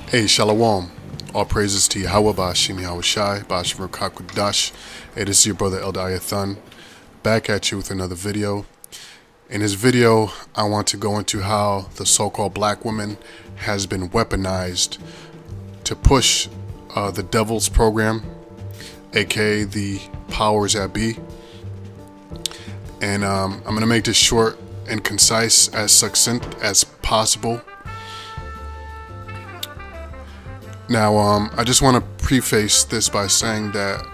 Hey, Shalom. All praises to Yahweh, Ba'ashim Yahweh Shai, Ba'ashim Rukakudash. Hey, this is your brother Eldiathun, back at you with another video. In this video, I want to go into how the so-called black woman has been weaponized to push the devil's program, aka the powers that be. And I'm going to make this short and concise, as succinct as possible. Now, I just want to preface this by saying that,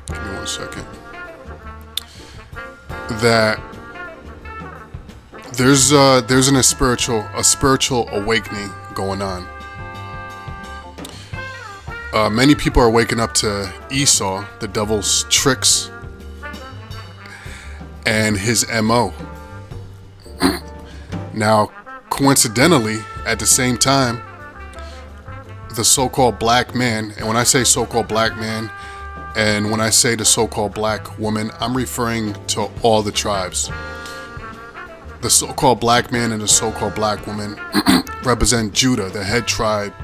give me 1 second, that there's a spiritual awakening going on. Many people are waking up to Esau, the devil's tricks, and his MO. Now, coincidentally, at the same time, the so-called black man, and when I say so-called black man, and when I say the so-called black woman, I'm referring to all the tribes. The so-called black man and the so-called black woman represent Judah, the head tribe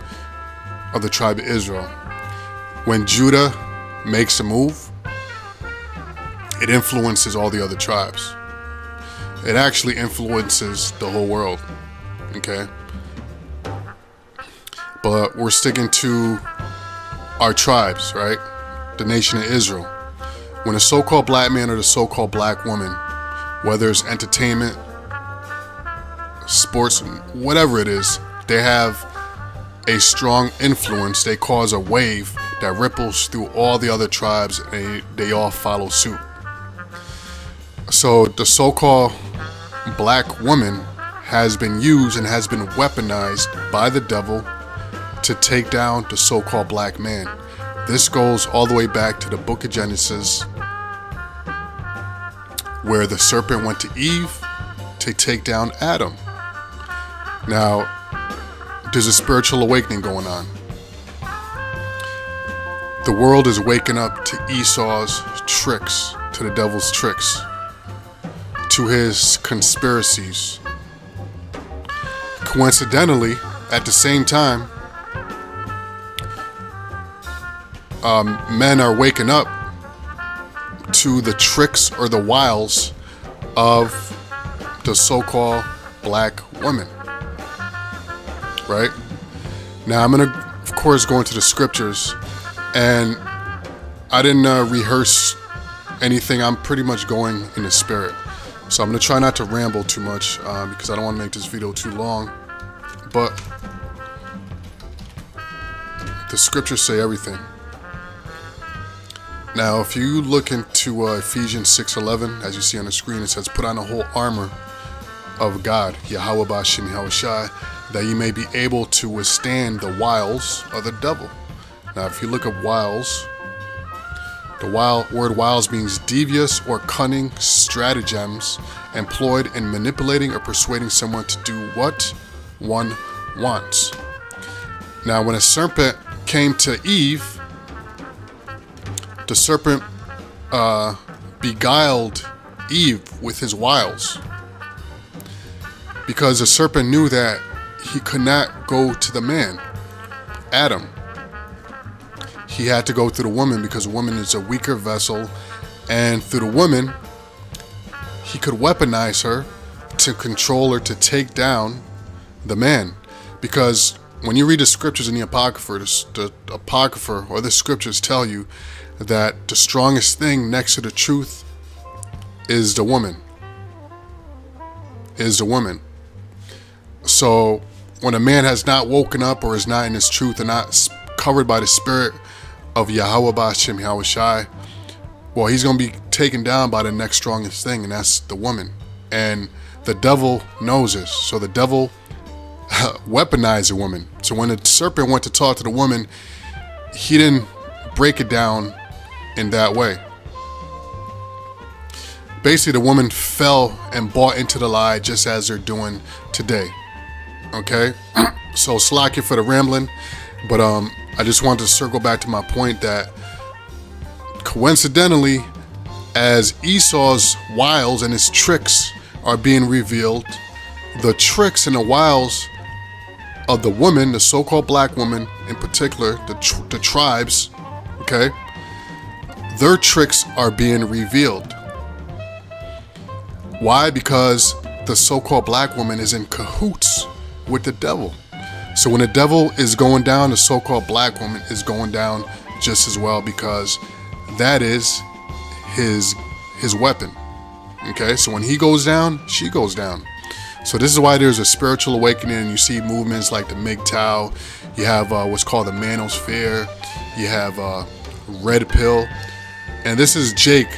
of the tribe of Israel. When Judah makes a move, it influences all the other tribes. It actually influences the whole world. Okay, but we're sticking to our tribes, right? The nation of Israel. When a so-called black man or the so-called black woman, whether it's entertainment, sports, whatever it is, they have a strong influence. They cause a wave that ripples through all the other tribes, and they all follow suit. So the so-called black woman has been used and has been weaponized by the devil to take down the so-called black man. This goes all the way back to the book of Genesis, where the serpent went to Eve to take down Adam. Now, there's a spiritual awakening going on. The world is waking up to Esau's tricks, to the devil's tricks, to his conspiracies. Coincidentally, at the same time, men are waking up to the tricks or the wiles of the so-called black woman. Right? Now, I'm going to, of course, go into the scriptures, and I didn't rehearse anything. I'm pretty much going in the spirit. So I'm going to try not to ramble too much because I don't want to make this video too long. But the scriptures say everything. Now, if you look into Ephesians 6:11, as you see on the screen, it says, "Put on the whole armor of God, Yahweh Ba'ashim Yahweh Shai, that you may be able to withstand the wiles of the devil." Now, if you look at wiles, the word wiles means devious or cunning stratagems employed in manipulating or persuading someone to do what one wants. Now, when a serpent came to Eve, the serpent beguiled Eve with his wiles, because the serpent knew that he could not go to the man, Adam. He had to go through the woman, because the woman is a weaker vessel, and through the woman, he could weaponize her to control her, to take down the man. Because when you read the scriptures in the Apocrypha, or the scriptures tell you that the strongest thing next to the truth is the woman. Is the woman. So when a man has not woken up, or is not in his truth, and not covered by the spirit of Yahweh Ba'ashim Yahweh Shai, well, he's going to be taken down by the next strongest thing, and that's the woman. And the devil knows this. So the devil weaponized the woman. So when the serpent went to talk to the woman, he didn't break it down in that way. Basically, the woman fell and bought into the lie, just as they're doing today. Okay? So slack you for the rambling, but I just wanted to circle back to my point that coincidentally, as Esau's wiles and his tricks are being revealed, the tricks and the wiles of the woman, the so-called black woman in particular, the tribes, okay, their tricks are being revealed. Why? Because the so-called black woman is in cahoots with the devil. So when the devil is going down, the so-called black woman is going down just as well, because that is his weapon. Okay, so when he goes down, she goes down. So this is why there's a spiritual awakening, and you see movements like the MGTOW. You have what's called the Manosphere. You have Red Pill. And this is Jake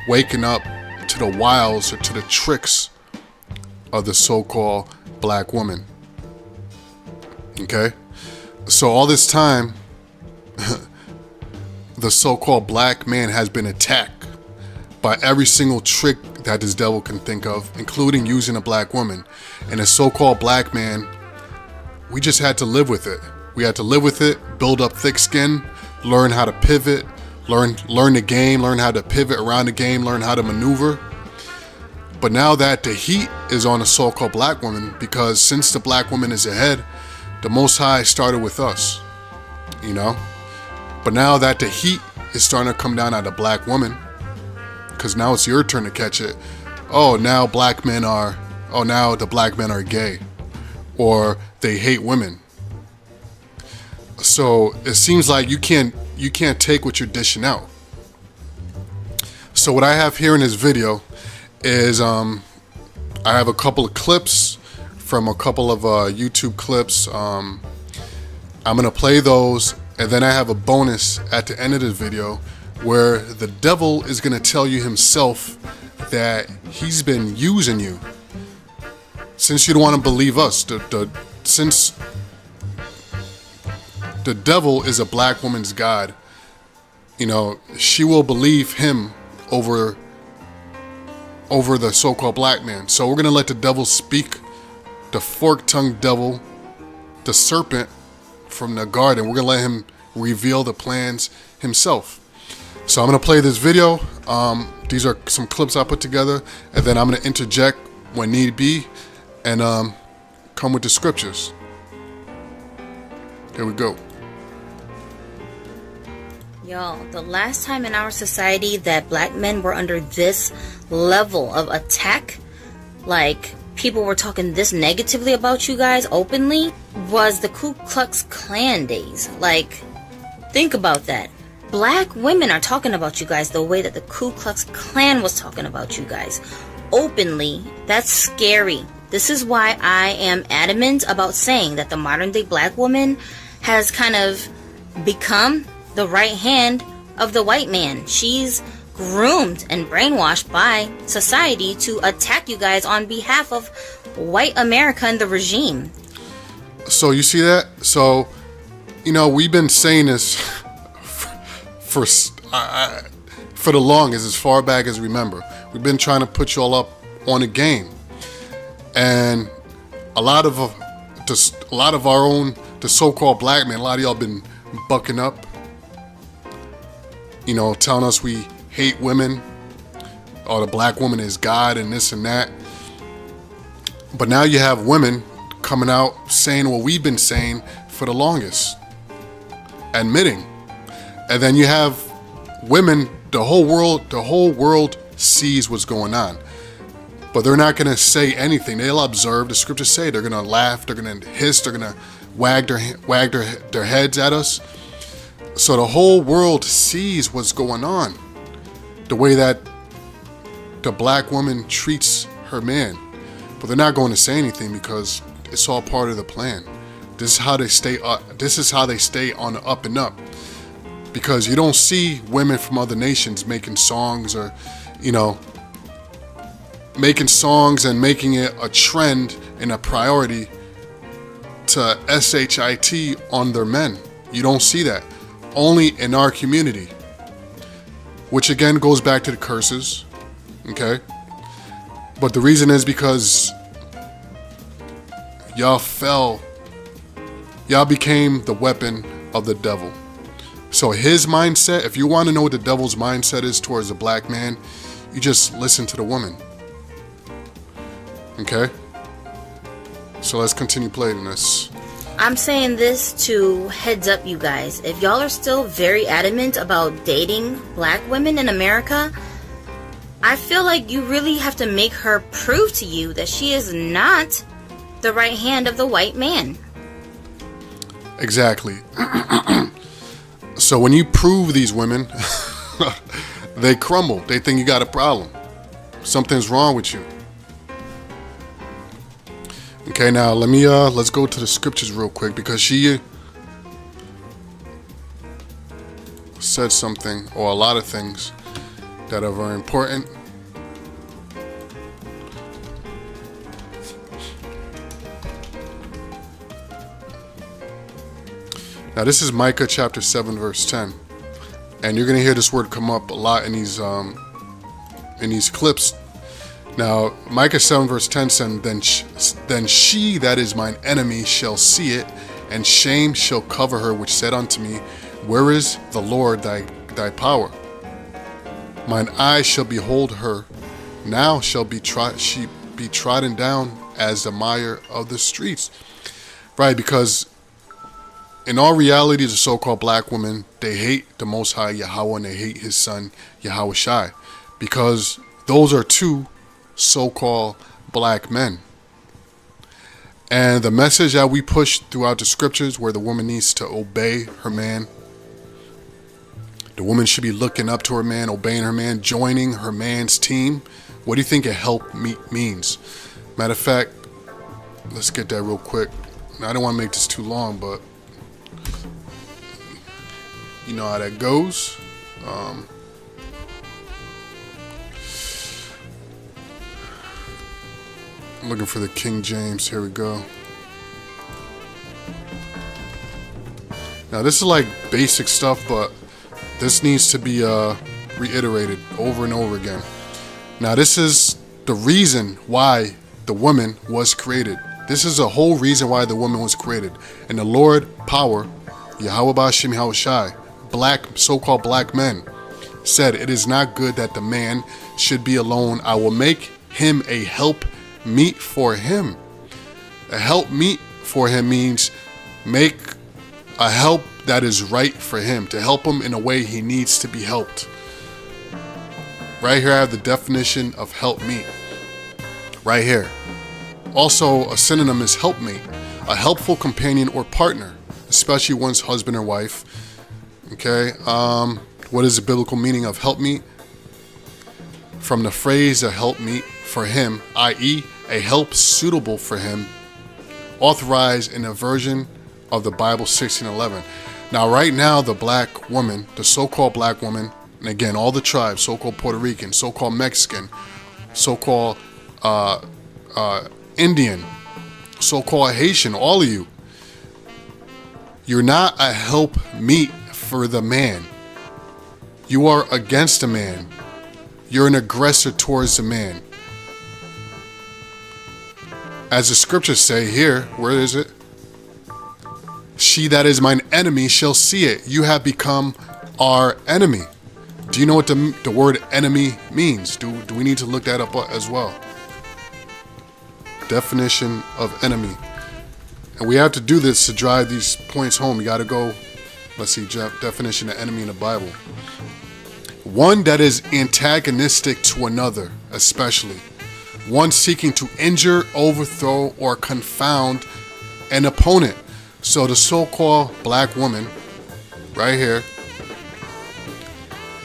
waking up to the wiles or to the tricks of the so-called black woman. Okay? So all this time, the so-called black man has been attacked by every single trick that this devil can think of, including using a black woman. And the so-called black man, we just had to live with it. We had to live with it, build up thick skin, learn how to pivot, learn the game, learn how to pivot around the game, learn how to maneuver. But now that the heat is on the so-called black woman, because since the black woman is ahead, the Most High started with us, you know? But now that the heat is starting to come down on the black woman, because now it's your turn to catch it. Oh, now the black men are gay, or they hate women. So it seems like you can't take what you're dishing out. So what I have here in this video is I have a couple of clips from a couple of YouTube clips. I'm gonna play those, and then I have a bonus at the end of this video where the devil is gonna tell you himself that he's been using you. Since you don't want to believe us, since the devil is a black woman's god, you know, she will believe him over the so-called black man. So we're gonna let the devil speak, the fork-tongued devil, the serpent from the garden. We're gonna let him reveal the plans himself. So I'm gonna play this video. These are some clips I put together, and then I'm gonna interject when need be, and come with the scriptures. Here we go. Y'all, the last time in our society that black men were under this level of attack, like people were talking this negatively about you guys openly, was the Ku Klux Klan days. Like, think about that. Black women are talking about you guys the way that the Ku Klux Klan was talking about you guys openly. That's scary. This is why I am adamant about saying that the modern day black woman has kind of become the right hand of the white man. She's groomed and brainwashed by society to attack you guys on behalf of white America and the regime. So you see that? So, you know, we've been saying this for the longest, as far back as we remember. We've been trying to put you all up on a game, and a lot of our own, the so-called black men, a lot of y'all been bucking up, you know, telling us we hate women, or the black woman is God and this and that. But now you have women coming out saying what we've been saying for the longest, admitting. And then you have women, the whole world sees what's going on, but they're not going to say anything. They'll observe. The scriptures say they're going to laugh, they're going to hiss, they're going to wag their heads at us. So the whole world sees what's going on, the way that the black woman treats her man, but they're not going to say anything because it's all part of the plan. This is how they stay up. This is how they stay on the up and up. Because you don't see women from other nations making songs, or, you know, making songs and making it a trend and a priority to SHIT on their men. You don't see that. Only in our community. Which again goes back to the curses. Okay? But the reason is because y'all fell. Y'all became the weapon of the devil. So his mindset, if you want to know what the devil's mindset is towards a black man, you just listen to the woman. Okay? So let's continue playing this. I'm saying this to heads up, you guys. If y'all are still very adamant about dating black women in America, I feel like you really have to make her prove to you that she is not the right hand of the white man. Exactly. So when you prove these women, they crumble. They think you got a problem. Something's wrong with you. Okay, now let's go to the scriptures real quick, because she said something, or a lot of things, that are very important. Now this is Micah chapter 7 verse 10, and you're gonna hear this word come up a lot in these clips. Now Micah 7 verse 10 said, then she that is mine enemy shall see it, and shame shall cover her, which said unto me, where is the Lord thy power? Mine eyes shall behold her, now shall she be trodden down as the mire of the streets. Right, because in all reality, the so-called black women, they hate the Most High Yahweh, and they hate his son Yahweh Shai, because those are two so-called black men. And the message that we push throughout the scriptures, where the woman needs to obey her man, the woman should be looking up to her man, obeying her man, joining her man's team. What do you think a help meet means? Matter of fact, let's get that real quick. Now, I don't want to make this too long, but you know how that goes. I'm looking for the King James. Here we go. Now this is like basic stuff, but this needs to be reiterated over and over again. Now this is the reason why the woman was created. This is the whole reason why the woman was created. And the Lord power, Yahweh Bashim Yahweh Shai, so-called black men, said, it is not good that the man should be alone. I will make him a help meet for him. A help meet for him means make a help that is right for him, to help him in a way he needs to be helped. Right here I have the definition of help meet. Right here. Also, a synonym is helpmate, a helpful companion or partner, especially one's husband or wife. Okay, what is the biblical meaning of helpmeet? From the phrase a helpmeet for him, i.e., a help suitable for him, authorized in a version of the Bible 16:11. Now, right now, the black woman, the so-called black woman, and again, all the tribes, so-called Puerto Rican, so-called Mexican, so-called Indian, so-called Haitian, all of you, you're not a help meet for the man. You are against the man. You're an aggressor towards the man. As the scriptures say here, where is it? She that is mine enemy shall see it. You have become our enemy. Do you know what the word enemy means? Do we need to look that up as well? Definition of enemy. And we have to do this to drive these points home. You got to go, let's see, definition of enemy in the Bible. One that is antagonistic to another, especially. One seeking to injure, overthrow, or confound an opponent. So the so-called black woman, right here,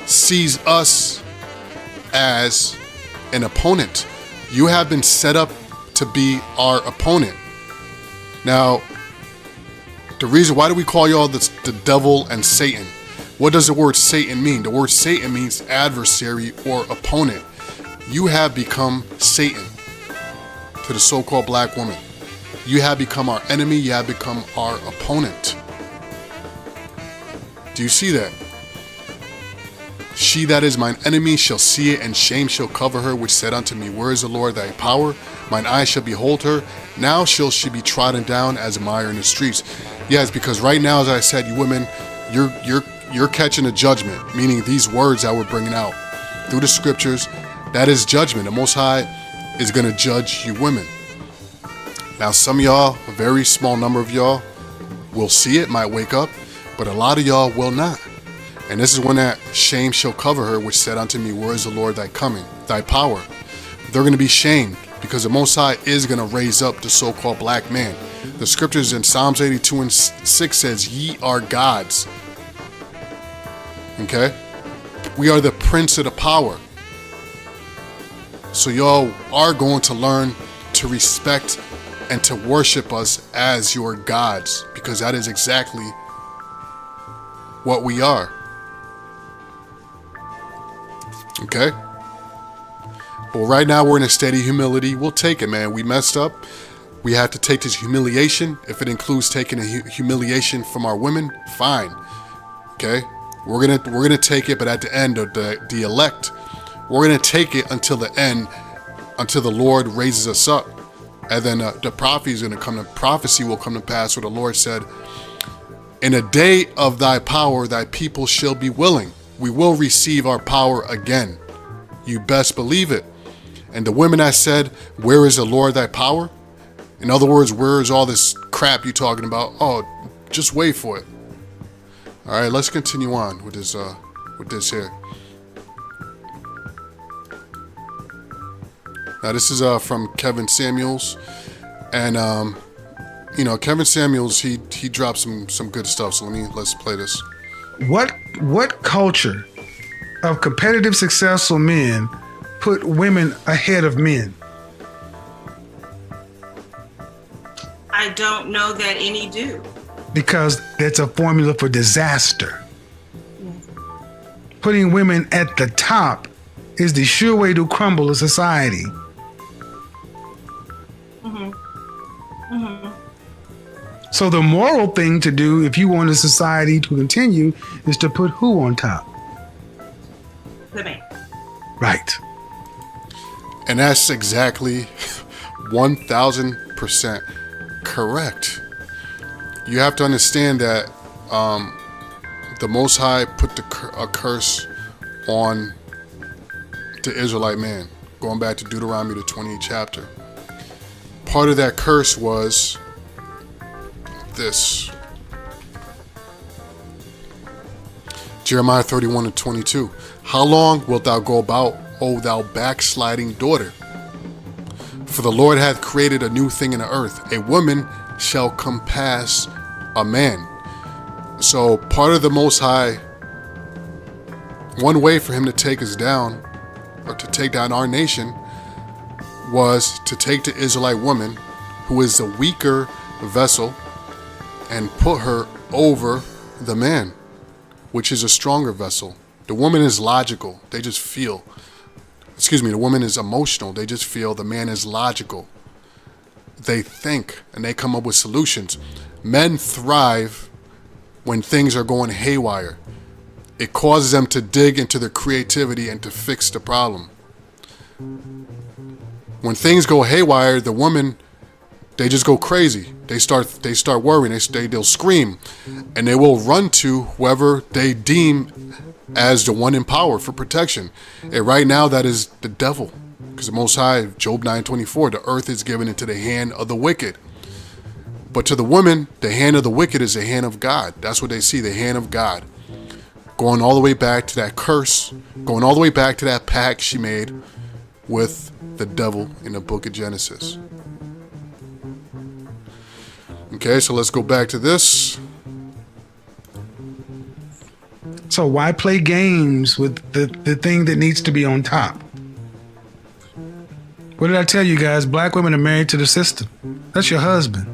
sees us as an opponent. You have been set up to be our opponent. Now, the reason, why do we call y'all the devil and Satan? What does the word Satan mean? The word Satan means adversary or opponent. You have become Satan to the so-called black woman. You have become our enemy. You have become our opponent. Do you see that? She that is mine enemy shall see it, and shame shall cover her, which said unto me, where is the Lord thy power? Mine eyes shall behold her. Now shall she be trodden down as a mire in the streets. Yes, because right now, as I said, you women, you're catching a judgment, meaning these words that we're bringing out through the scriptures, that is judgment. The Most High is going to judge you women. Now, some of y'all, a very small number of y'all, will see it, might wake up, but a lot of y'all will not. And this is when that shame shall cover her, which said unto me, where is the Lord thy coming, thy power? They're going to be shamed because the Most High is going to raise up the so-called black man. The scriptures in Psalms 82 and 6 says, ye are gods. Okay? We are the prince of the power. So y'all are going to learn to respect and to worship us as your gods, because that is exactly what we are. Okay? But right now we're in a state of humility. We'll take it, man. We messed up. We have to take this humiliation. If it includes taking a humiliation from our women, fine. Okay? We're gonna take it, but at the end of the elect, we're gonna take it until the end, until the Lord raises us up. And then the prophecy will come to pass, where the Lord said, in a day of thy power, thy people shall be willing. We will receive our power again. You best believe it. And the women that said, where is the Lord thy power? In other words, where is all this crap you talking about? Oh, just wait for it. All right, let's continue on with this here. Now, this is from Kevin Samuels, and Kevin Samuels, he dropped some good stuff. So let's play this. What culture of competitive, successful men put women ahead of men? I don't know that any do. Because that's a formula for disaster. Putting women at the top is the sure way to crumble a society. So the moral thing to do, if you want a society to continue, is to put who on top? The man. Right. And that's exactly 1,000% correct. You have to understand that the Most High put a curse on the Israelite man, going back to Deuteronomy, the 28th chapter. Part of that curse was this. Jeremiah 31 and 22. How long wilt thou go about, O thou backsliding daughter? For the Lord hath created a new thing in the earth. A woman shall compass a man. So part of the Most High, one way for him to take us down, or to take down our nation, was to take the Israelite woman, who is the weaker vessel, and put her over the man, which is a stronger vessel. The woman is logical. They just feel. The woman is emotional. They just feel. The man is logical. They think, and they come up with solutions. Men thrive when things are going haywire. It causes them to dig into their creativity and to fix the problem. When things go haywire, the woman, they just go crazy. They start worrying. They'll scream, and they will run to whoever they deem as the one in power for protection. And right now, that is the devil, because the Most High, Job 9:24, the earth is given into the hand of the wicked. But to the woman, the hand of the wicked is the hand of God. That's what they see, the hand of God. Going all the way back to that curse, going all the way back to that pact she made with the devil in the book of Genesis. Okay, so let's go back to this. So why play games with the thing that needs to be on top? What did I tell you guys? Black women are married to the system. That's your husband.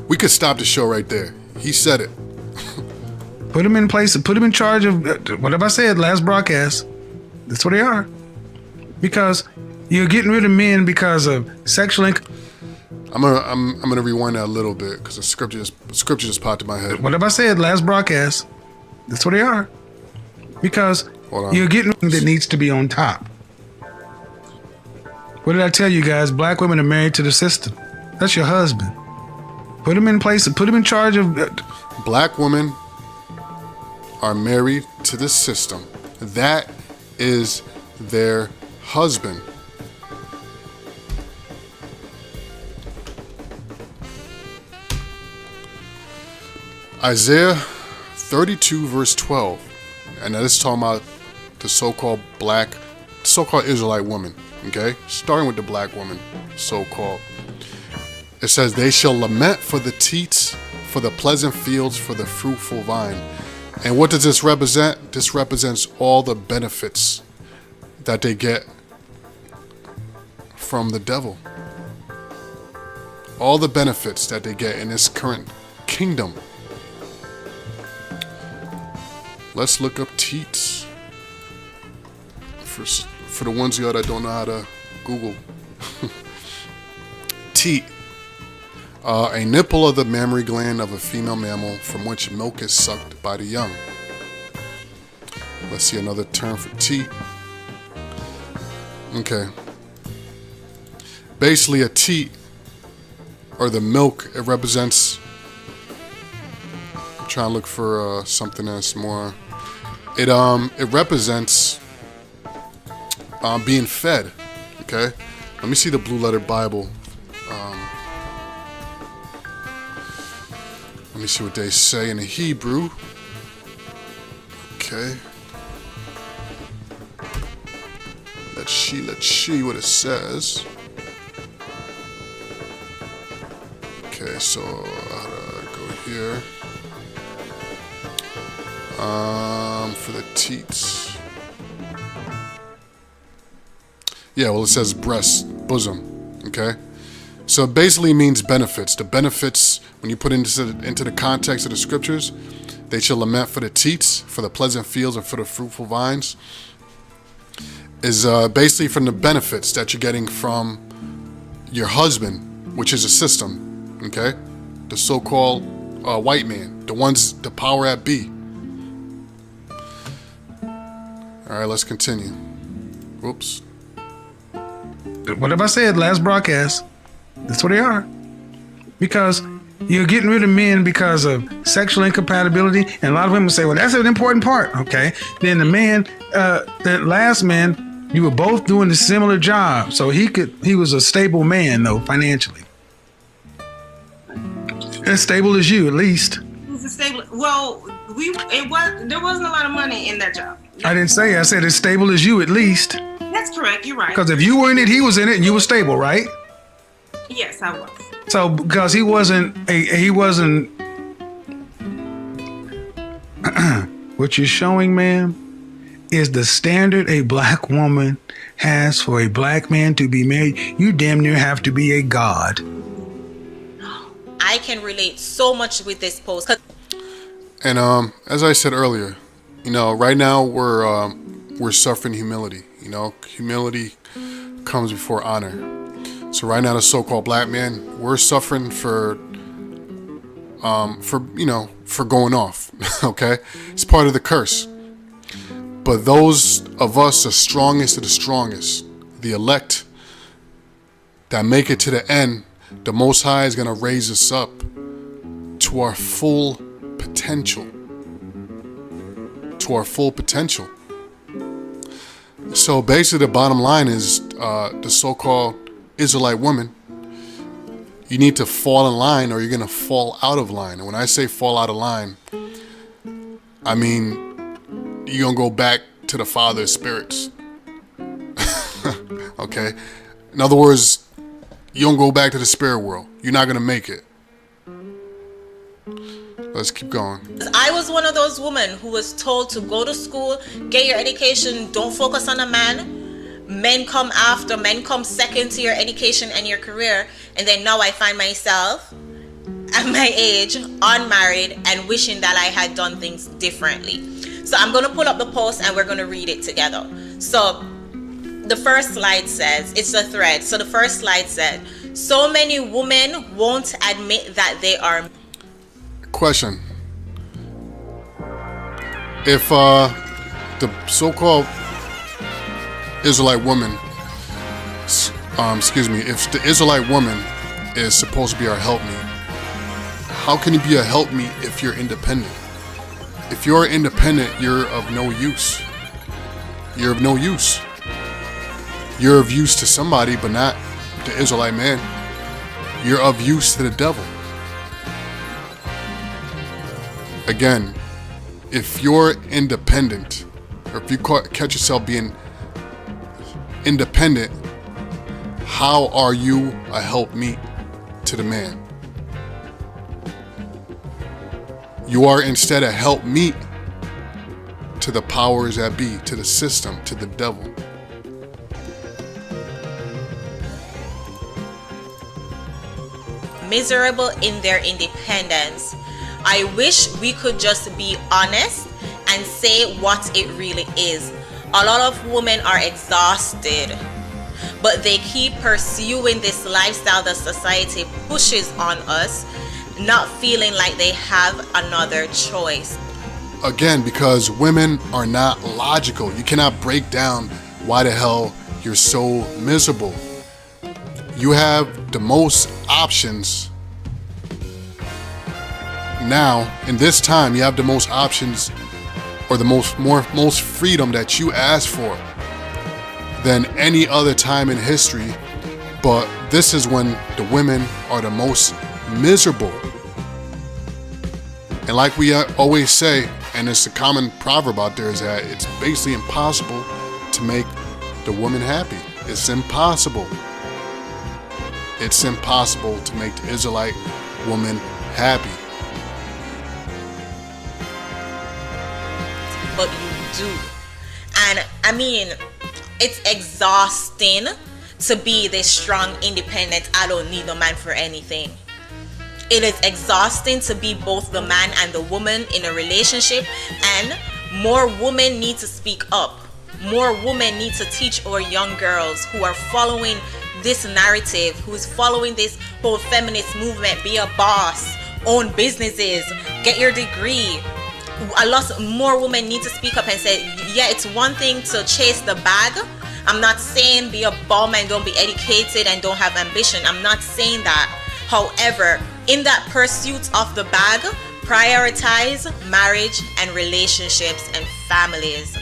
We could stop the show right there. He said it. Put him in place, put him in charge of whatever I said last broadcast. That's what they are. Because you're getting rid of men because of sexual I'm gonna rewind that a little bit because the scripture just popped in my head. Whatever I said last broadcast, that's what they are. Because you're getting that needs to be on top. What did I tell you guys? Black women are married to the system. That's your husband. Put him in place, put him in charge of. Black women are married to the system. That is their husband. Isaiah 32 verse 12, and that is talking about the so-called Israelite woman. Okay, starting with the black woman, so-called. It says, "They shall lament for the teats, for the pleasant fields, for the fruitful vine." And what does this represent? This represents all the benefits that they get from the devil. All the benefits that they get in this current kingdom. Let's look up teats. For the ones of y'all that don't know how to Google. Teat. A nipple of the mammary gland of a female mammal from which milk is sucked by the young. Let's see another term for teat. Okay. Basically a teat, or the milk, it represents, I'm trying to look for something that's more, it represents being fed. Okay, let me see the Blue Letter Bible. Let me see what they say in the Hebrew. Okay, let's see what it says. Okay, so how do I go here? For the teats. Yeah, well, it says breast, bosom. Okay, so it basically means benefits. The benefits, when you put into the context of the scriptures, they shall lament for the teats, for the pleasant fields, and for the fruitful vines, is basically from the benefits that you're getting from your husband, which is a system. Okay, the so-called white man, the power at B. All right, let's continue. Whoops. Whatever I said last broadcast, that's what they are. Because you're getting rid of men because of sexual incompatibility, and a lot of women say, well, that's an important part. Okay, then the man, that last man, you were both doing a similar job, so he was a stable man though, financially. As stable as you, at least. He's a stable. Well, there wasn't a lot of money in that job. I didn't say. I said as stable as you, at least. That's correct. You're right. Because if you were in it, he was in it, and you were stable, right? Yes, I was. So because he wasn't. What you're showing, ma'am, is the standard a black woman has for a black man to be married. You damn near have to be a god. I can relate so much with this post. And as I said earlier, right now we're suffering humility. Humility comes before honor. So right now, the so-called black man, we're suffering for going off. Okay, it's part of the curse. But those of us, the strongest of the strongest, the elect that make it to the end, the Most High is going to raise us up to our full potential. To our full potential. So basically the bottom line is the so-called Israelite woman, you need to fall in line or you're going to fall out of line. And when I say fall out of line, I mean you're going to go back to the father's spirits. Okay? In other words, you don't go back to the spirit world. You're not going to make it. Let's keep going. I was one of those women who was told to go to school, get your education, don't focus on a man. Men come after, men come second to your education and your career. And then now I find myself at my age, unmarried, and wishing that I had done things differently. So I'm going to pull up the post and we're going to read it together. So the first slide says, it's a thread. So the first slide said, so many women won't admit that they are. Question. If the so-called Israelite woman, if the Israelite woman is supposed to be our helpmeet, how can you be a helpmeet if you're independent? If you're independent, you're of no use. You're of no use. You're of use to somebody, but not the Israelite man. You're of use to the devil. Again, if you're independent, or if you catch yourself being independent, how are you a helpmeet to the man? You are instead a helpmeet to the powers that be, to the system, to the devil. Miserable in their independence. I wish we could just be honest and say what it really is. A lot of women are exhausted, but they keep pursuing this lifestyle that society pushes on us, not feeling like they have another choice. Again, because women are not logical. You cannot break down why the hell you're so miserable. You have the most options now. In this time, you have the most options, or the most freedom that you ask for than any other time in history. But this is when the women are the most miserable. And like we always say, and it's a common proverb out there, is that it's basically impossible to make the woman happy. It's impossible. It's impossible to make the Israelite woman happy. But you do. And I mean, it's exhausting to be this strong, independent, I don't need no man for anything. It is exhausting to be both the man and the woman in a relationship, and more women need to speak up. More women need to teach our young girls who are following this narrative, who's following this whole feminist movement, be a boss, own businesses, get your degree. A lot more women need to speak up and say, yeah, it's one thing to chase the bag. I'm not saying be a bum and don't be educated and don't have ambition. I'm not saying that. However, in that pursuit of the bag, prioritize marriage and relationships and families.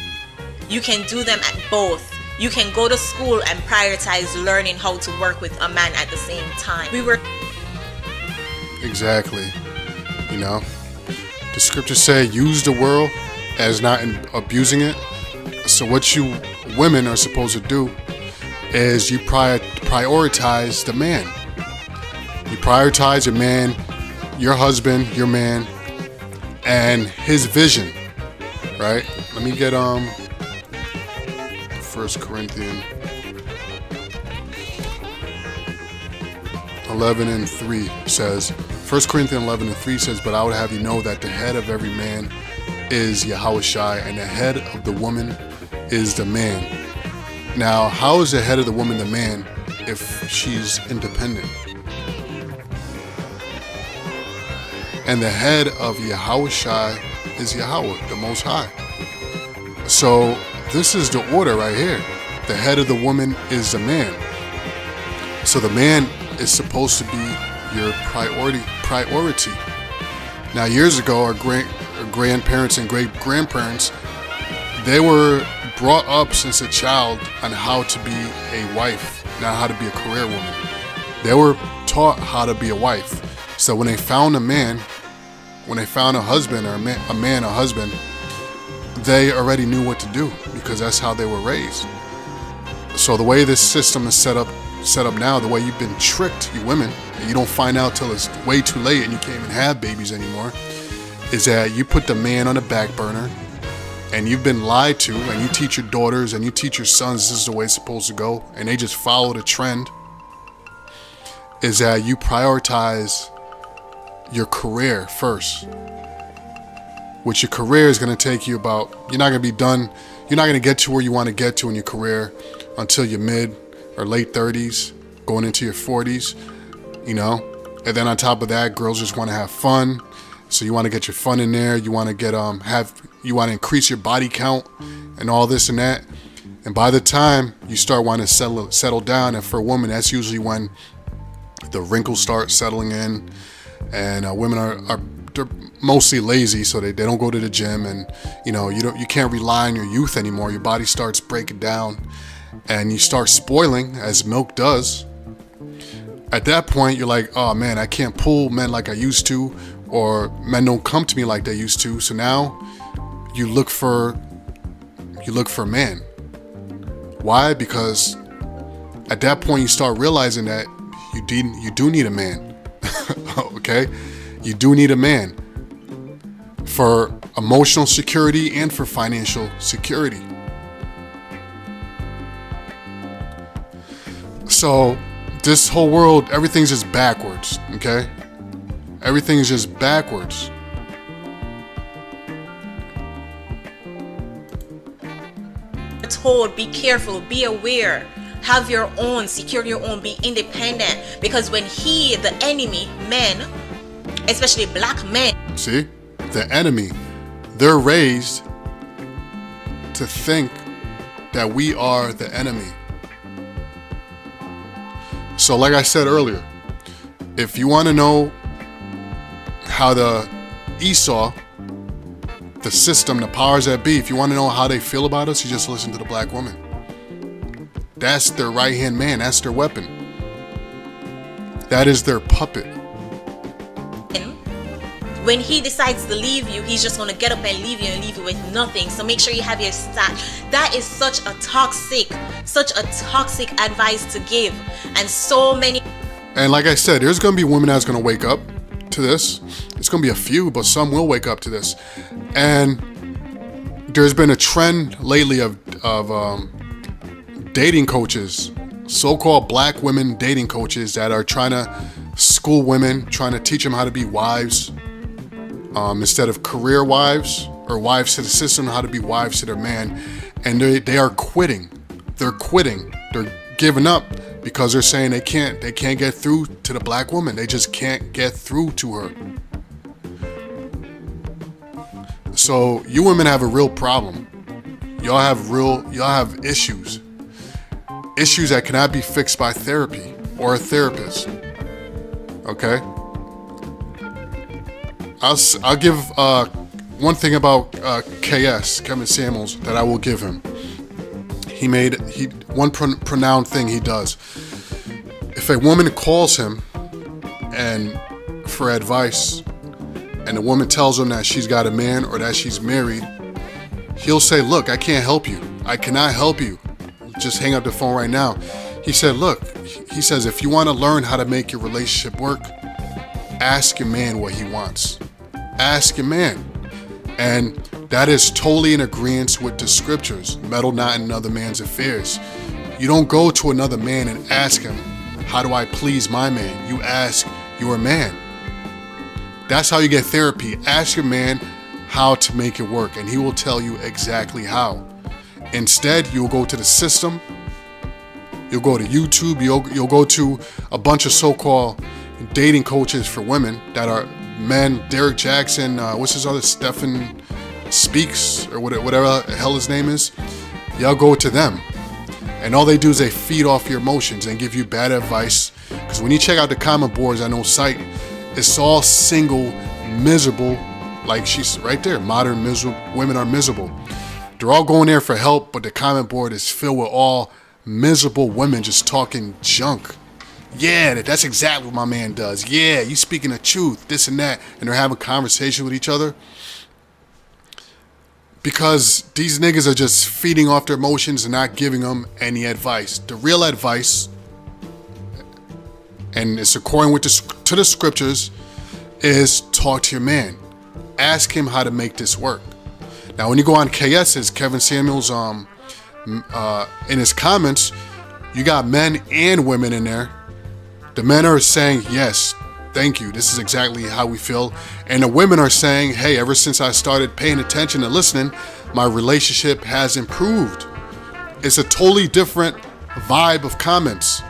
You can do them at both. You can go to school and prioritize learning how to work with a man at the same time. Exactly. You know, the scriptures say use the world as not abusing it. So what you women are supposed to do is you prioritize the man. You prioritize your man, your husband, your man, and his vision, right? Let me get 1 Corinthians 11:3 says, 1 Corinthians 11:3 says, but I would have you know that the head of every man is Yahushai, and the head of the woman is the man. Now, how is the head of the woman the man if she's independent? And the head of Yahushai is Yahweh, the Most High. So this is the order right here. The head of the woman is the man. So the man is supposed to be your priority. Now, years ago, our grandparents and great-grandparents, they were brought up since a child on how to be a wife, not how to be a career woman. They were taught how to be a wife. So when they found a man, when they found a husband, or a husband, they already knew what to do because that's how they were raised. So the way this system is set up now, the way you've been tricked, you women, and you don't find out till it's way too late and you can't even have babies anymore, is that you put the man on the back burner and you've been lied to, and you teach your daughters and you teach your sons this is the way it's supposed to go, and they just follow the trend, is that you prioritize your career first. Which your career is going to take you about, you're not going to be done, you're not going to get to where you want to get to in your career until your mid or late 30s, going into your 40s, you know. And then on top of that, girls just want to have fun. So you want to get your fun in there. You want to get you want to increase your body count and all this and that. And by the time you start wanting to settle down, and for a woman, that's usually when the wrinkles start settling in, and women are they're mostly lazy, so they don't go to the gym, and you can't rely on your youth anymore. Your body starts breaking down, and you start spoiling as milk does. At that point, you're like, oh man, I can't pull men like I used to, or men don't come to me like they used to. So now you look for a man. Why? Because at that point you start realizing that you do need a man. Okay? You do need a man for emotional security and for financial security. So this whole world, everything's just backwards, okay? Everything's just backwards. Told, be careful, be aware, have your own, secure your own, be independent. Because when the enemy, men, especially black men, see, the enemy, they're raised to think that we are the enemy. So like I said earlier, if you want to know how the Esau, the system, the powers that be, if you want to know how they feel about us, you just listen to the black woman. That's their right-hand man. That's their weapon. That is their puppet. when he decides to leave you, he's just going to get up and leave you with nothing. So make sure you have your stack. That is such a toxic advice to give. And so many. And like I said, there's going to be women that's going to wake up to this. It's going to be a few, but some will wake up to this. And there's been a trend lately of dating coaches, so-called black women dating coaches that are trying to school women, trying to teach them how to be wives instead of career wives or wives to the system, how to be wives to their man. And they are quitting. They're quitting. They're giving up because they're saying they can't get through to the black woman. They just can't get through to her. So you women have a real problem. Y'all have issues. Issues that cannot be fixed by therapy or a therapist. Okay? I'll give one thing about KS, Kevin Samuels, that I will give him. One pronoun thing he does. If a woman calls him and for advice, and the woman tells him that she's got a man or that she's married, he'll say, "Look, I can't help you. I cannot help you. Just hang up the phone right now." He said, he says, if you want to learn how to make your relationship work, ask your man what he wants. Ask your man. And that is totally in agreement with the scriptures. Meddle not in another man's affairs. You don't go to another man and ask him, how do I please my man? You ask your man. That's how you get therapy. Ask your man how to make it work, and he will tell you exactly how. Instead, you'll go to the system, you'll go to YouTube, you'll go to a bunch of so-called dating coaches for women that are men. Derek Jackson, what's his other, Stephen Speaks, or whatever the hell his name is. Y'all go to them, and all they do is they feed off your emotions and give you bad advice. Because when you check out the comment boards on those sites, it's all single, miserable, like she's right there, modern miserable women are miserable. They're all going there for help, but the comment board is filled with all miserable women just talking junk. Yeah, that's exactly what my man does. Yeah, you speaking the truth, this and that. And they're having conversation with each other. Because these niggas are just feeding off their emotions and not giving them any advice. The real advice, and it's according to the scriptures, is talk to your man. Ask him how to make this work. Now, when you go on KS's, Kevin Samuels, in his comments, you got men and women in there. The men are saying, yes, thank you, this is exactly how we feel. And the women are saying, hey, ever since I started paying attention and listening, my relationship has improved. It's a totally different vibe of comments,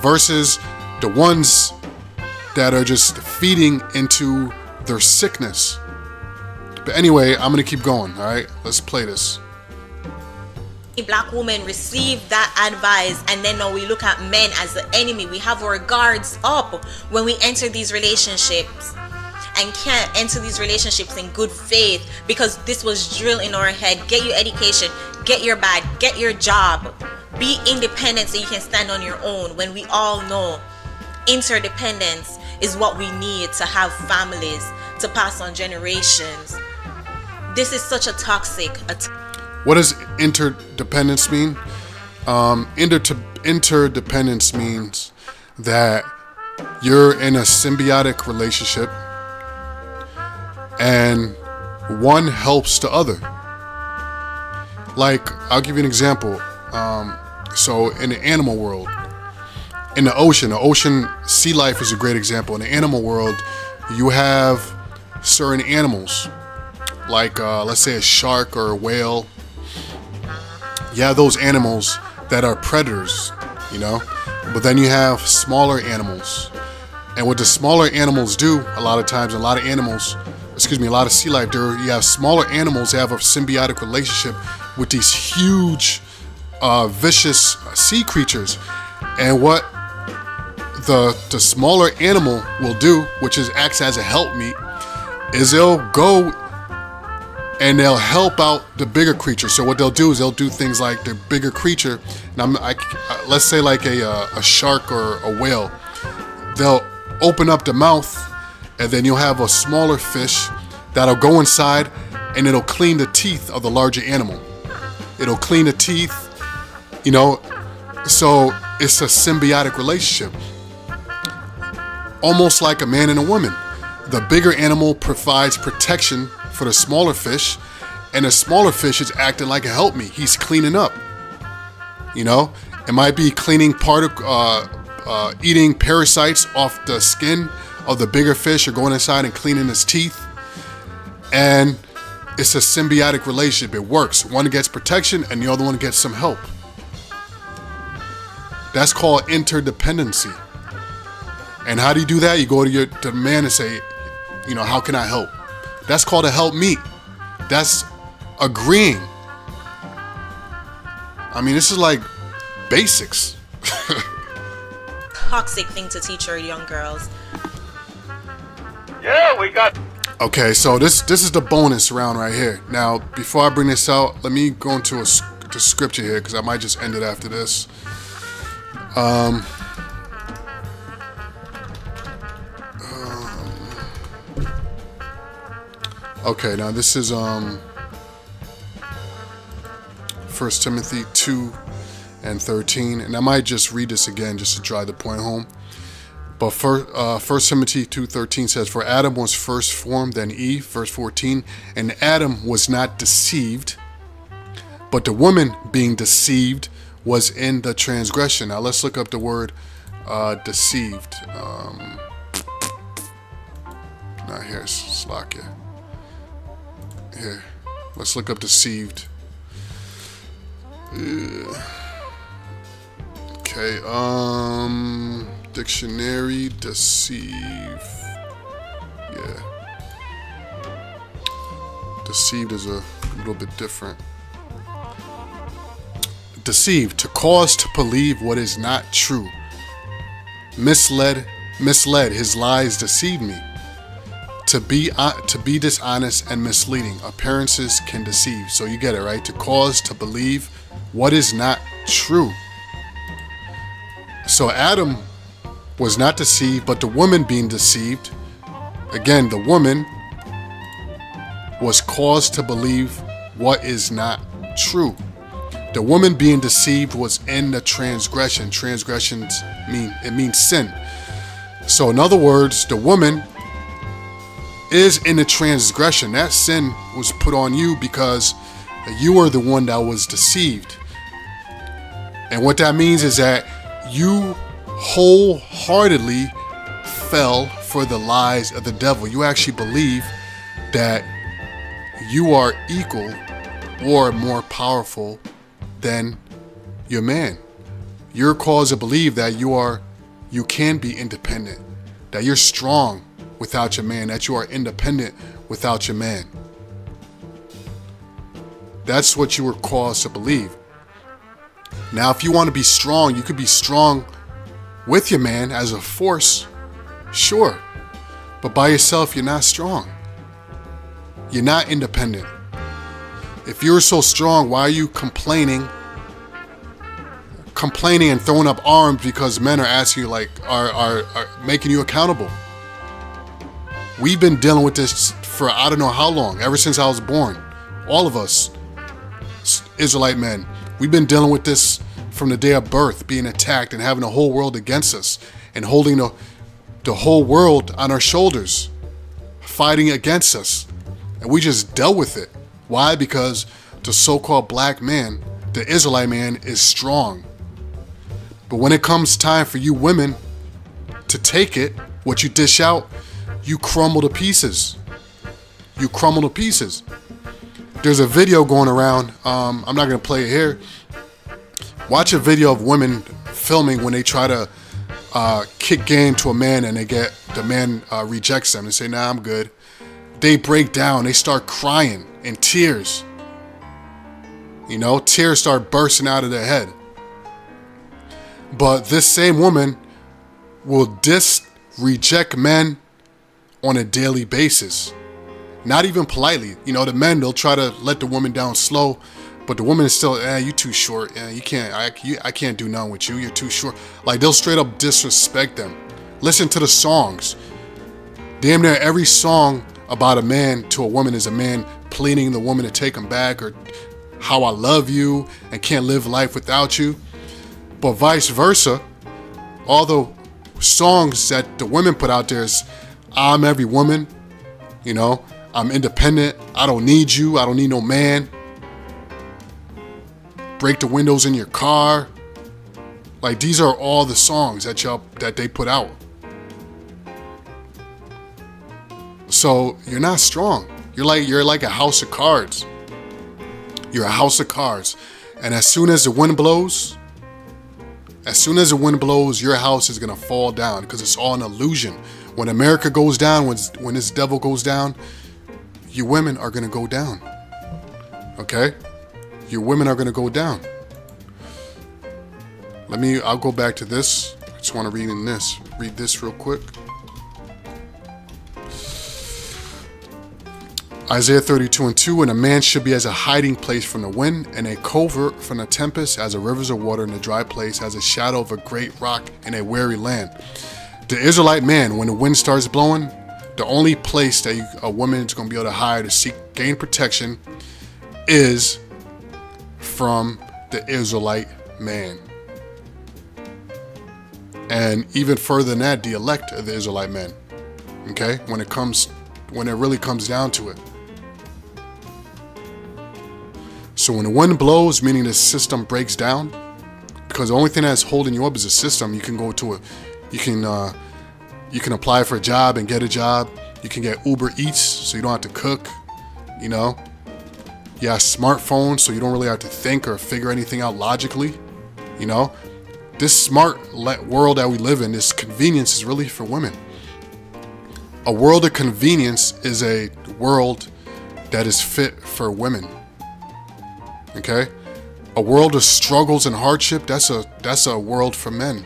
versus the ones that are just feeding into their sickness. But anyway, I'm going to keep going, all right? Let's play this. Black women receive that advice, and then now we look at men as the enemy. We have our guards up when we enter these relationships, and can't enter these relationships in good faith because this was drilled in our head. Get your education, get your bag, get your job, be independent so you can stand on your own, when we all know interdependence is what we need to have families, to pass on generations. This is such a toxic. What does interdependence mean? Interdependence means that you're in a symbiotic relationship and one helps the other. Like, I'll give you an example. So in the animal world, in the ocean, sea life is a great example. In the animal world, you have certain animals, like let's say a shark or a whale. You have those animals that are predators, you know, but then you have smaller animals. And what the smaller animals do, a lot of sea life, you have smaller animals that have a symbiotic relationship with these huge, vicious sea creatures. And what the smaller animal will do, which acts as a helpmeet, is they'll go and they'll help out the bigger creature. So what they'll do is they'll do things like the bigger creature. Now, let's say like a shark or a whale. They'll open up the mouth, and then you'll have a smaller fish that'll go inside, and it'll clean the teeth of the larger animal. It'll clean the teeth, you know. So it's a symbiotic relationship, almost like a man and a woman. The bigger animal provides protection for the smaller fish, and the smaller fish is acting like a helpmeet. He's cleaning up. You know, it might be cleaning eating parasites off the skin of the bigger fish, or going inside and cleaning his teeth. And it's a symbiotic relationship. It works. One gets protection and the other one gets some help. That's called interdependency. And how do you do that? You go to the man and say, you know, how can I help? That's called a helpmeet. That's agreeing. I mean, this is like basics. Toxic thing to teach our young girls. Yeah, we got. Okay, so this is the bonus round right here. Now, before I bring this out, let me go into the scripture here, because I might just end it after this. Okay, now this is 1 Timothy 2:13, and I might just read this again just to drive the point home. But 1 Timothy 2:13 says, "For Adam was first formed, then Eve," verse 14, "and Adam was not deceived, but the woman being deceived was in the transgression." Now let's look up the word deceived. Not here, Slakia. Here, let's look up deceived. Okay, dictionary, deceive. Yeah. Deceived is a little bit different. Deceived, to cause to believe what is not true. Misled, his lies deceived me. To be dishonest and misleading. Appearances can deceive. So you get it, right? To cause to believe what is not true. So Adam was not deceived, but the woman being deceived. Again, the woman was caused to believe what is not true. The woman being deceived was in the transgression. Transgressions means sin. So in other words, the woman is in the transgression. That sin was put on you because you were the one that was deceived. And what that means is that you wholeheartedly fell for the lies of the devil. You actually believe that you are equal or more powerful than your man. You're caused to believe that you can be independent, that you're strong without your man, that you are independent without your man. That's what you were caused to believe. Now, if you want to be strong, you could be strong with your man as a force, sure. But by yourself, you're not strong. You're not independent. If you're so strong, why are you complaining and throwing up arms because men are asking you, like, are making you accountable? We've been dealing with this for I don't know how long, ever since I was born. All of us, Israelite men, we've been dealing with this from the day of birth, being attacked and having the whole world against us and holding the whole world on our shoulders, fighting against us. And we just dealt with it. Why? Because the so-called black man, the Israelite man, is strong. But when it comes time for you women to take it, what you dish out, you crumble to pieces. You crumble to pieces. There's a video going around. I'm not going to play it here. Watch a video of women filming when they try to kick game to a man and the man rejects them and say, nah, I'm good. They break down. They start crying in tears. You know, tears start bursting out of their head. But this same woman will reject men on a daily basis. Not even politely. You know, the men, they'll try to let the woman down slow, but the woman is still, you too short. You can't, I can't do nothing with you. You're too short. Like, they'll straight up disrespect them. Listen to the songs. Damn near every song about a man to a woman is a man pleading the woman to take him back, or how I love you and can't live life without you. But vice versa, all the songs that the women put out there is, I'm every woman, you know, I'm independent, I don't need you, I don't need no man. Break the windows in your car. Like, these are all the songs that they put out. So you're not strong. You're like a house of cards. You're a house of cards. And as soon as the wind blows, your house is gonna fall down, because it's all an illusion. When America goes down, when this devil goes down, you women are gonna go down. Okay? Your women are gonna go down. I'll go back to this. I just want to read this real quick. Isaiah 32:2, and a man should be as a hiding place from the wind, and a covert from the tempest, as a rivers of water in a dry place, as a shadow of a great rock in a weary land. The Israelite man, when the wind starts blowing, the only place that a woman is going to be able to hide to gain protection is from the Israelite man. And even further than that, the elect of the Israelite men. Okay? When it really comes down to it. So when the wind blows, meaning the system breaks down, because the only thing that's holding you up is a system. You can go to you can apply for a job and get a job. You can get Uber Eats, so you don't have to cook. You know, you have smartphones, so you don't really have to think or figure anything out logically. You know, this smart world that we live in, this convenience is really for women. A world of convenience is a world that is fit for women. Okay? A world of struggles and hardship, that's a world for men.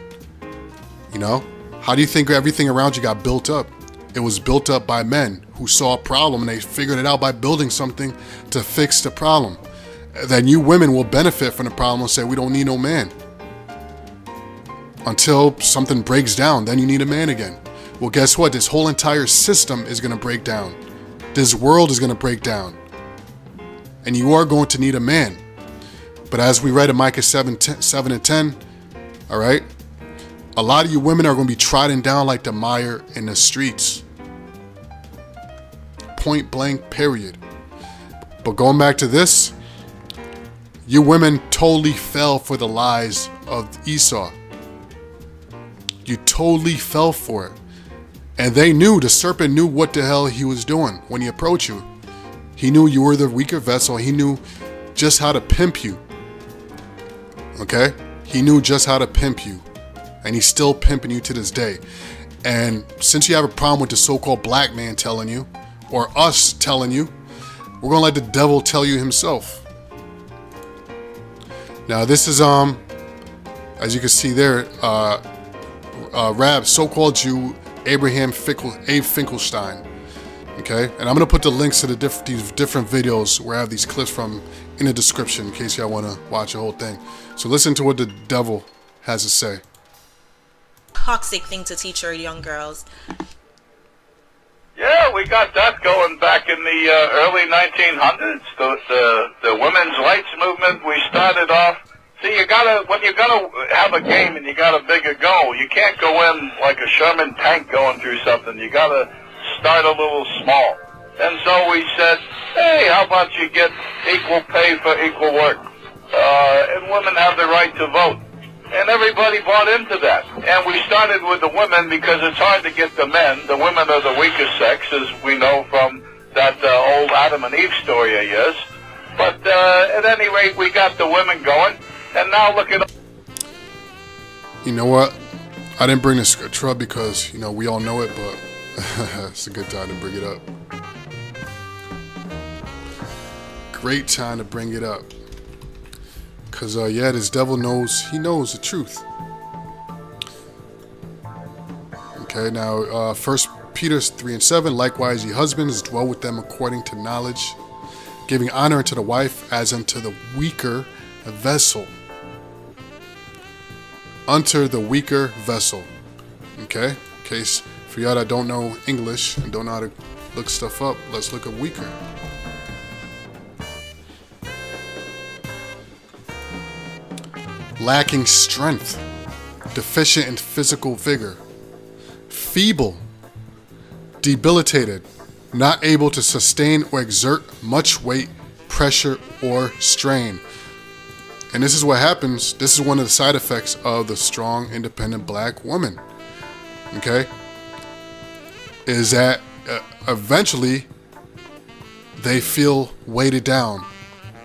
You know? How do you think everything around you got built up? It was built up by men who saw a problem and they figured it out by building something to fix the problem. Then you women will benefit from the problem and say, we don't need no man. Until something breaks down, then you need a man again. Well, guess what? This whole entire system is going to break down. This world is going to break down. And you are going to need a man. But as we read in Micah 7 and 10, all right, a lot of you women are going to be trodden down like the mire in the streets. Point blank, period. But going back to this, you women totally fell for the lies of Esau. You totally fell for it. And the serpent knew what the hell he was doing when he approached you. He knew you were the weaker vessel. He knew just how to pimp you. Okay? He knew just how to pimp you. And he's still pimping you to this day. And since you have a problem with the so-called black man telling you, or us telling you, we're going to let the devil tell you himself. Now this is, as you can see there, so-called Jew, Abe Finkelstein. Okay, and I'm gonna put the links to these different videos where I have these clips from in the description in case y'all wanna watch the whole thing. So listen to what the devil has to say. Toxic thing to teach our young girls. Yeah, we got that going back in the early 1900s. The women's rights movement. We started off. See, when you're gonna have a game and you got a bigger goal, you can't go in like a Sherman tank going through something. You gotta start a little small. And so we said, hey, how about you get equal pay for equal work? And women have the right to vote. And everybody bought into that. And we started with the women because it's hard to get the men. The women are the weaker sex, as we know from that old Adam and Eve story of yours. But at any rate, we got the women going. And now look at... You know what? I didn't bring the scripture up because, we all know it, but it's a good time to bring it up. Great time to bring it up. Because, this devil knows the truth. Okay, now, 1 Peter 3:7, likewise, ye husbands, dwell with them according to knowledge, giving honor unto the wife as unto the weaker vessel. Unto the weaker vessel. Okay? In case, for y'all that don't know English and don't know how to look stuff up, let's look at weaker. Lacking strength, deficient in physical vigor, feeble, debilitated, not able to sustain or exert much weight, pressure, or strain. And this is what happens. This is one of the side effects of the strong, independent black woman. Okay? Is that eventually they feel weighted down.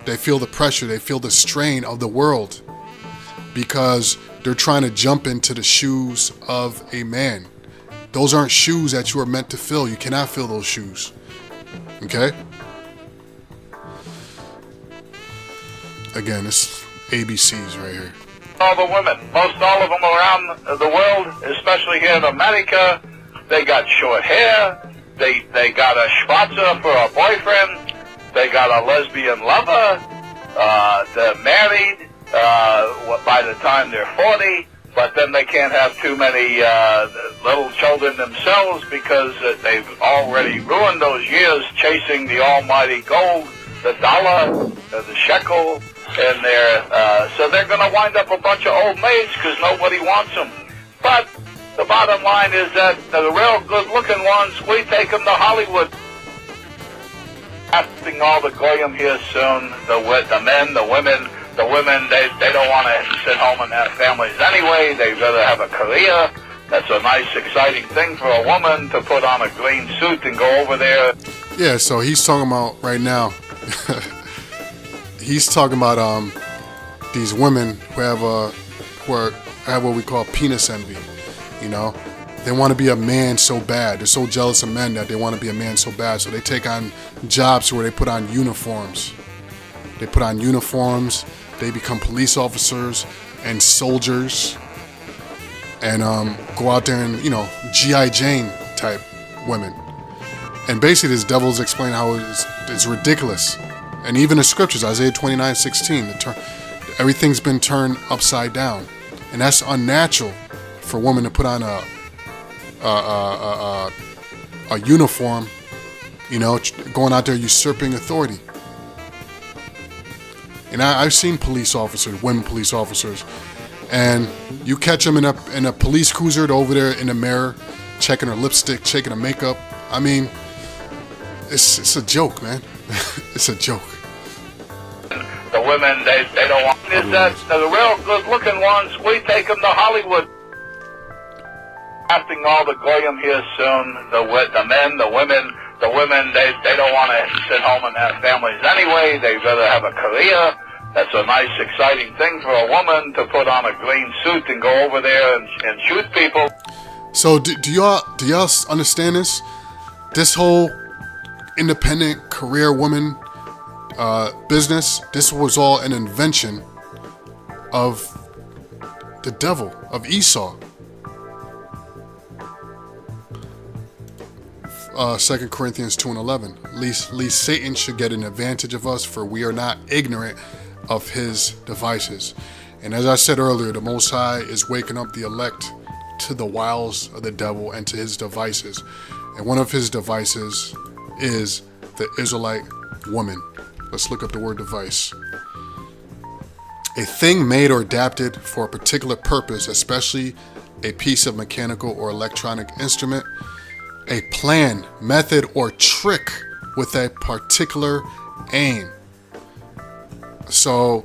They feel the pressure. They feel the strain of the world. Because they're trying to jump into the shoes of a man. Those aren't shoes that you are meant to fill. You cannot fill those shoes. Okay? Again, it's ABCs right here. All the women, most all of them around the world, especially here in America, they got short hair. They got a schwarzer for a boyfriend. They got a lesbian lover. They're married. By the time they're 40, but then they can't have too many little children themselves because they've already ruined those years chasing the almighty gold, the dollar, the shekel, and so they're going to wind up a bunch of old maids because nobody wants them. But the bottom line is that the real good-looking ones, we take them to Hollywood. Casting all the goyim here soon, the men, the women. The women, they don't want to sit home and have families anyway. They'd rather have a career. That's a nice, exciting thing for a woman to put on a green suit and go over there. Yeah, so he's talking about right now. He's talking about these women who have what we call penis envy. They want to be a man so bad. They're so jealous of men that they want to be a man so bad. So they take on jobs where they put on uniforms. They become police officers and soldiers and go out there and, G.I. Jane type women. And basically this devil's explaining how it's ridiculous. And even the scriptures, Isaiah 29:16, everything's been turned upside down. And that's unnatural for a woman to put on a uniform, going out there usurping authority. And I've seen women police officers, and you catch them in a police cruiser over there in the mirror, checking her lipstick, checking her makeup. I mean, it's a joke, man. It's a joke. The women, they don't want... Is that the real good-looking ones, we take them to Hollywood. Casting all the goyim here soon, the men, the women... The women, they don't want to sit home and have families anyway. They'd rather have a career. That's a nice, exciting thing for a woman to put on a green suit and go over there and shoot people. So do y'all understand this? This whole independent career woman business, this was all an invention of the devil, of Esau. 2 Corinthians 2:11. Least Satan should get an advantage of us, for we are not ignorant of his devices. And as I said earlier, the Most High is waking up the elect to the wiles of the devil and to his devices. And one of his devices is the Israelite woman. Let's look up the word device. A thing made or adapted for a particular purpose, especially a piece of mechanical or electronic instrument. A plan, method, or trick with a particular aim. So,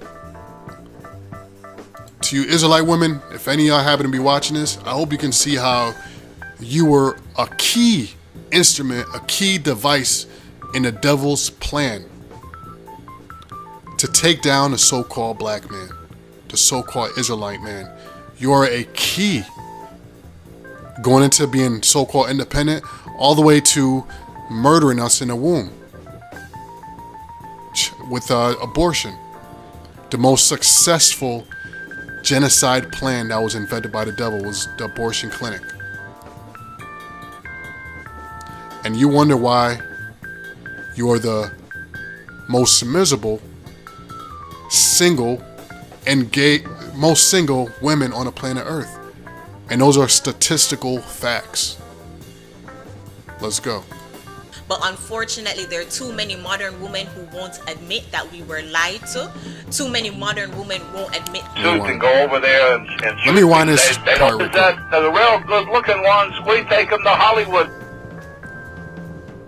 to you Israelite women, if any of y'all happen to be watching this, I hope you can see how you were a key instrument, a key device in the devil's plan to take down the so-called black man, the so-called Israelite man. You are a key going into being so-called independent, all the way to murdering us in the womb with abortion. The most successful genocide plan that was invented by the devil was the abortion clinic. And you wonder why you are the most miserable single and gay, most single women on the planet Earth. And those are statistical facts. Let's go. But unfortunately, there are too many modern women who won't admit that we were lied to. Too many modern women won't admit. And go over there and shoot. Let me wind this They part don't real possess the real good-looking ones. We take them to Hollywood.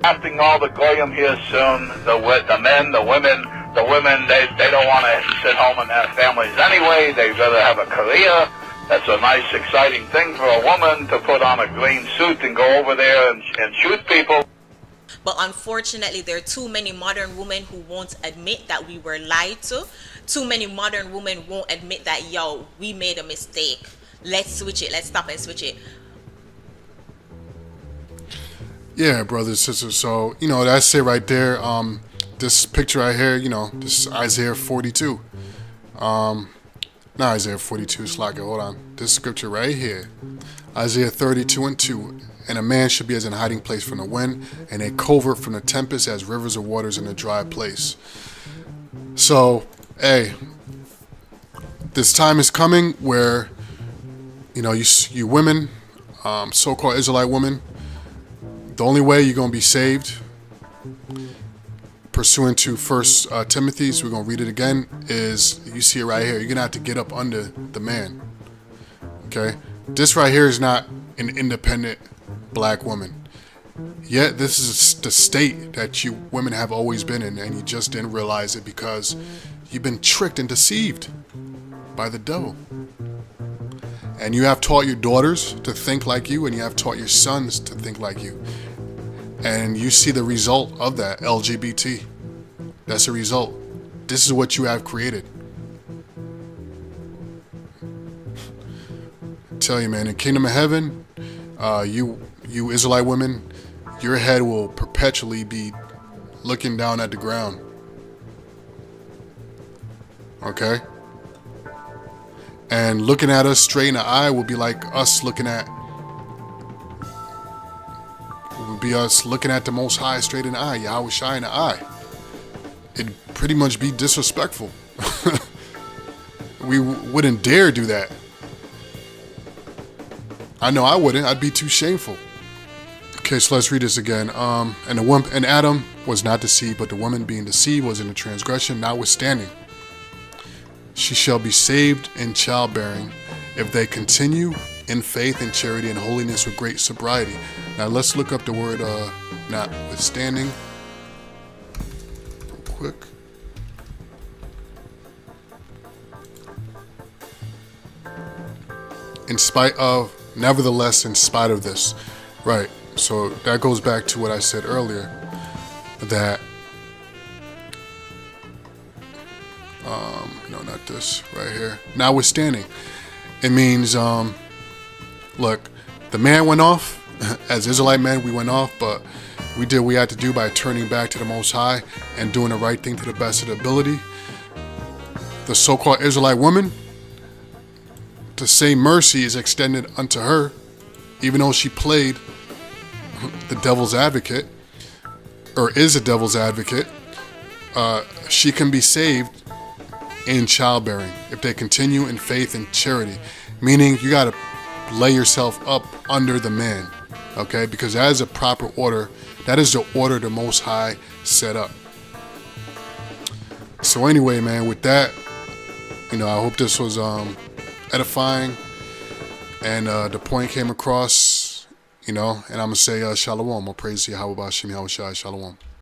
Drafting all the goyim here soon. The men, the women, they don't want to sit home and have families anyway. They'd rather have a career. That's a nice, exciting thing for a woman to put on a green suit and go over there and shoot people. But unfortunately, there are too many modern women who won't admit that we were lied to. Too many modern women won't admit that, yo, we made a mistake. Let's switch it. Let's stop and switch it. Yeah, brothers and sisters. So, that's it right there. This picture right here, this is Isaiah 42. Not Isaiah 42, it's like, hold on. This scripture right here, Isaiah 32:2. And a man should be as an hiding place from the wind, and a covert from the tempest, as rivers of waters in a dry place. So, hey, this time is coming where, you women, so-called Israelite women, the only way you're going to be saved, pursuant to 1 Timothy, so we're going to read it again, is, you see it right here, you're going to have to get up under the man. Okay? This right here is not an independent black woman. Yet this is the state that you women have always been in, and you just didn't realize it because you've been tricked and deceived by the devil. And you have taught your daughters to think like you, and you have taught your sons to think like you. And you see the result of that, LGBT. That's the result. This is what you have created. I tell you, man, in Kingdom of Heaven, you Israelite women, your head will perpetually be looking down at the ground. Okay? And looking at us straight in the eye will be like us looking at the Most High straight in the eye, Yahweh Shai in the eye. It'd pretty much be disrespectful. We wouldn't dare do that. I know I wouldn't. I'd be too shameful. Okay, so let's read this again. And Adam was not deceived, but the woman being deceived was in the transgression, notwithstanding. She shall be saved in childbearing if they continue in faith and charity and holiness with great sobriety. Now let's look up the word notwithstanding real quick. In spite of, nevertheless, in spite of this. Right. So that goes back to what I said earlier, that no, not this right here. Notwithstanding, it means look, the man went off. As Israelite men, we went off, but we did what we had to do by turning back to the Most High and doing the right thing to the best of the ability. The so-called Israelite woman, the same mercy is extended unto her, even though she played the devil's advocate, or is a devil's advocate. She can be saved in childbearing if they continue in faith and charity. Meaning you gotta lay yourself up under the man, okay? Because that is a proper order. That is the order the Most High set up. So anyway, man, with that, I hope this was edifying and the point came across, and I'm going to say shalom. I'll praise Yahweh B'Shem Yahweh Shai, shalom.